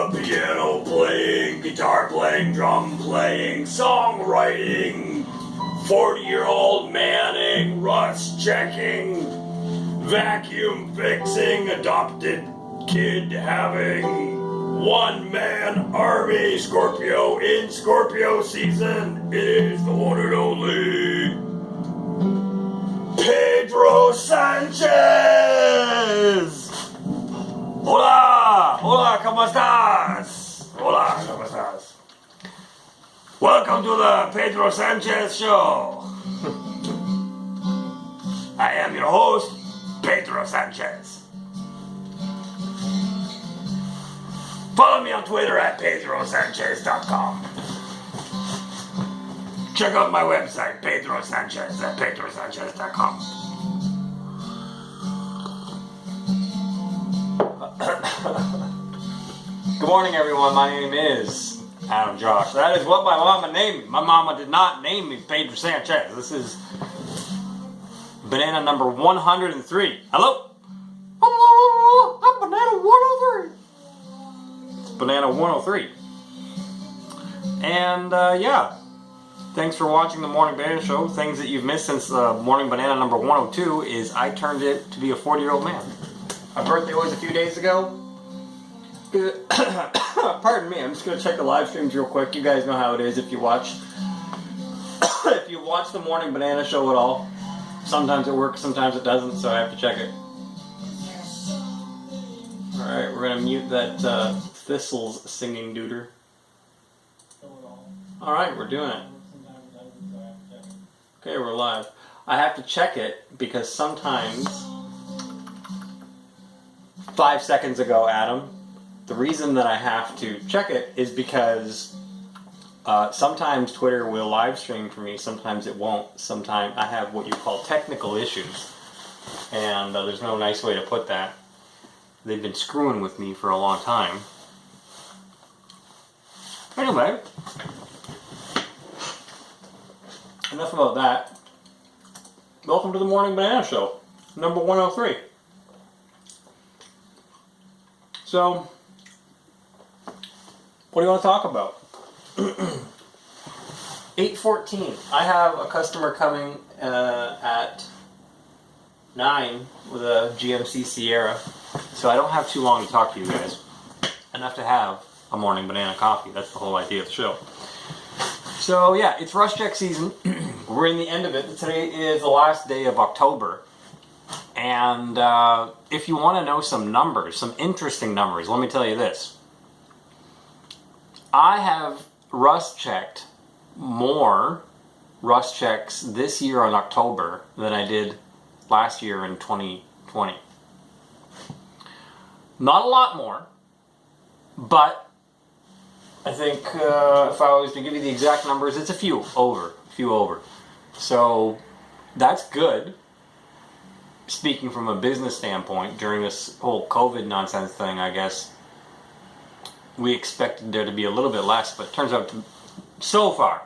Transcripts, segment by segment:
Piano playing, guitar playing, drum playing, songwriting, 40-year-old manning, rust checking, vacuum fixing, adopted kid having, one-man army, Scorpio in Scorpio season. It is the one and only Pedro Sanchez! Hola! Hola, ¿cómo estás? Hola, ¿cómo estás? Welcome to the Pedro Sanchez Show. I am your host, Pedro Sanchez. Follow me on Twitter at pedrosanchez.com. Check out my website, Pedro Sanchez, at pedrosanchez.com. Good morning, everyone. My name is Adam Josh. That is what my mama named me. My mama did not name me Pedro Sanchez. This is banana number 103. Hello? I'm banana 103. It's banana 103. And, yeah. Thanks for watching the Morning Banana Show. Things that you've missed since Morning Banana number 102 is I turned it to be a 40-year-old man. My birthday was a few days ago. Pardon me, I'm just going to check the live streams real quick. You guys know how it is if you watch the Morning Banana Show at all. Sometimes it works, sometimes it doesn't, so I have to check it. Alright, we're going to mute that Thistles singing duder. Alright, we're doing it. Okay, we're live. I have to check it because sometimes 5 seconds ago, Adam, the reason that I have to check it is because sometimes Twitter will live stream for me, sometimes it won't. Sometimes I have what you call technical issues, and there's no nice way to put that. They've been screwing with me for a long time. Anyway, enough about that. Welcome to the Morning Banana Show, number 103. So, what do you want to talk about? 8:14. I have a customer coming at 9 with a GMC Sierra, so I don't have too long to talk to you guys. Enough to have a morning banana coffee. That's the whole idea of the show. So yeah, it's rush check season. We're in the end of it. Today is the last day of October. And if you want to know some numbers, some interesting numbers, let me tell you this. I have rust checked more rust checks this year in October than I did last year in 2020. Not a lot more, but I think if I was to give you the exact numbers, it's a few over. So that's good. Speaking from a business standpoint, during this whole COVID nonsense thing, I guess we expected there to be a little bit less, but it turns out so far,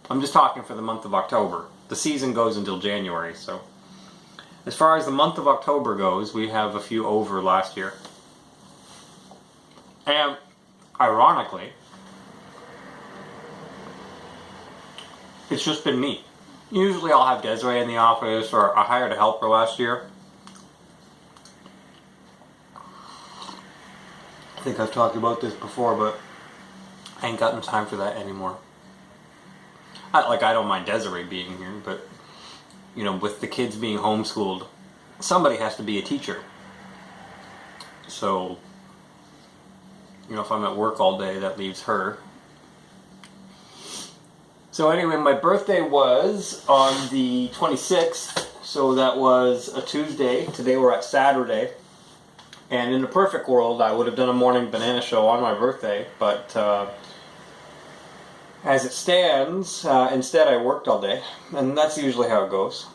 I'm just talking for the month of October. The season goes until January, so as far as the month of October goes, we have a few over last year. And ironically, it's just been me. Usually I'll have Desiree in the office, or I hired a helper last year. I think I've talked about this before, but I ain't got no time for that anymore. I don't mind Desiree being here, but, you know, with the kids being homeschooled, somebody has to be a teacher. So, you know, if I'm at work all day, that leaves her. So anyway, my birthday was on the 26th, so that was a Tuesday. Today we're at Saturday. And in the perfect world, I would have done a morning banana show on my birthday, but as it stands, instead I worked all day, and that's usually how it goes.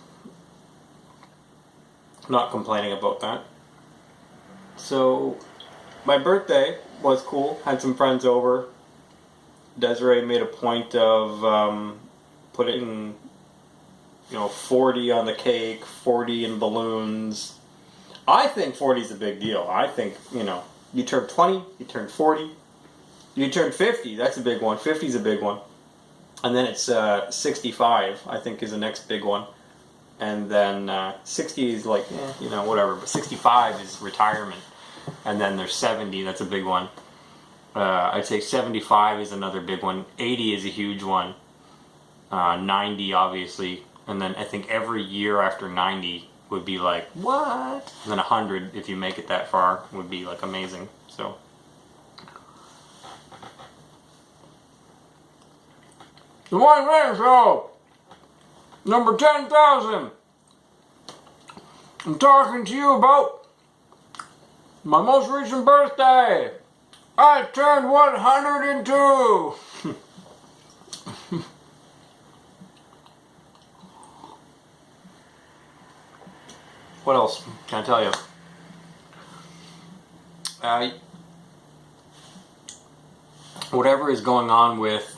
Not complaining about that. So, my birthday was cool, had some friends over. Desiree made a point of putting, 40 on the cake, 40 in balloons. I think 40 is a big deal. I think, you turn 20, you turn 40, You turn 50. That's a big one. 50 is a big one. And then it's 65, I think, is the next big one. And then 60 is like, whatever. But 65 is retirement. And then there's 70. That's a big one. I'd say 75 is another big one. 80 is a huge one. 90, obviously. And then I think every year after 90 would be like, what? And then 100, if you make it that far, would be like amazing. So. The One Man Show! Number 10,000! I'm talking to you about my most recent birthday! I turned 102! What else can I tell you? Whatever is going on with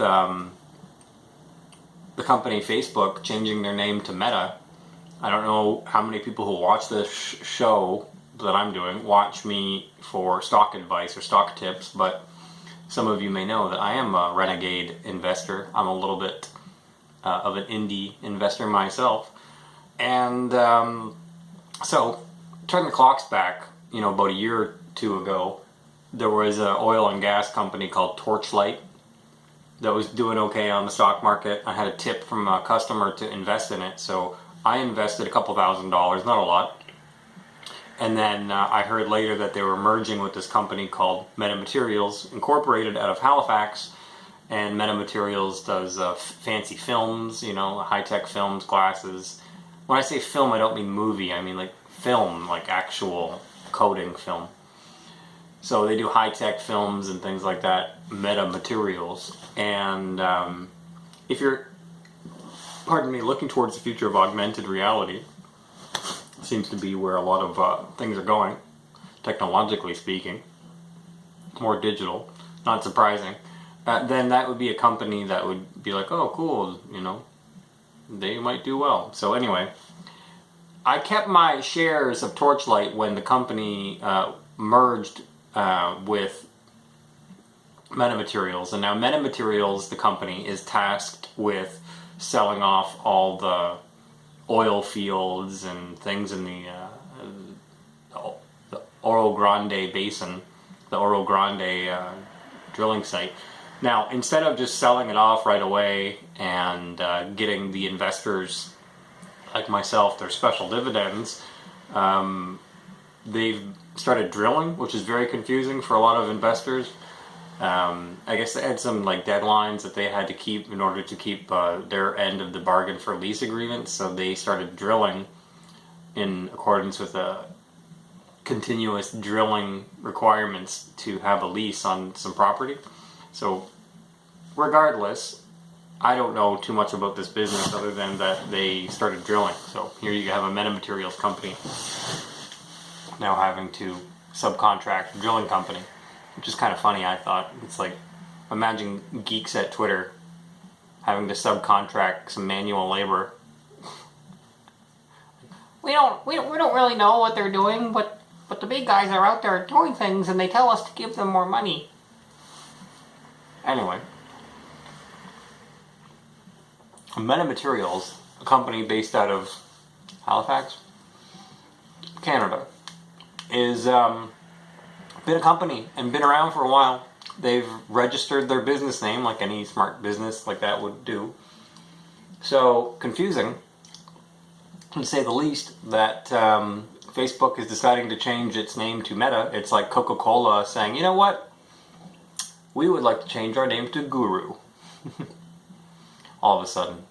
the company Facebook changing their name to Meta, I don't know how many people who watch this show that I'm doing watch me for stock advice or stock tips, but some of you may know that I am a renegade investor. I'm a little bit of an indie investor myself. And so, turn the clocks back, about a year or two ago, there was an oil and gas company called Torchlight that was doing okay on the stock market. I had a tip from a customer to invest in it, so I invested a couple $1,000, not a lot. And then I heard later that they were merging with this company called Metamaterials, incorporated out of Halifax. And Metamaterials does fancy films, high-tech films, glasses. When I say film, I don't mean movie. I mean like film, like actual coding film. So they do high-tech films and things like that, Metamaterials. And if you're, looking towards the future of augmented reality, seems to be where a lot of things are going, technologically speaking, more digital, not surprising, then that would be a company that would be like, oh, cool, they might do well. So anyway, I kept my shares of Torchlight when the company merged with Metamaterials, and now Metamaterials, the company, is tasked with selling off all the oil fields and things in the Oro Grande Basin, the Oro Grande drilling site. Now, instead of just selling it off right away and getting the investors like myself their special dividends, they've started drilling, which is very confusing for a lot of investors. I guess they had some deadlines that they had to keep in order to keep their end of the bargain for lease agreements, so they started drilling in accordance with continuous drilling requirements to have a lease on some property. So regardless, I don't know too much about this business other than that they started drilling. So here you have a Metamaterials company now having to subcontract a drilling company, which is kind of funny. I thought it's like, imagine geeks at Twitter having to subcontract some manual labor. We don't really know what they're doing, but the big guys are out there doing things, and they tell us to give them more money. Anyway, Metamaterials, a company based out of Halifax, Canada, is been a company and been around for a while. They've registered their business name like any smart business like that would do. So confusing, to say the least, that Facebook is deciding to change its name to Meta. It's like Coca-Cola saying, you know what? We would like to change our name to Guru. All of a sudden.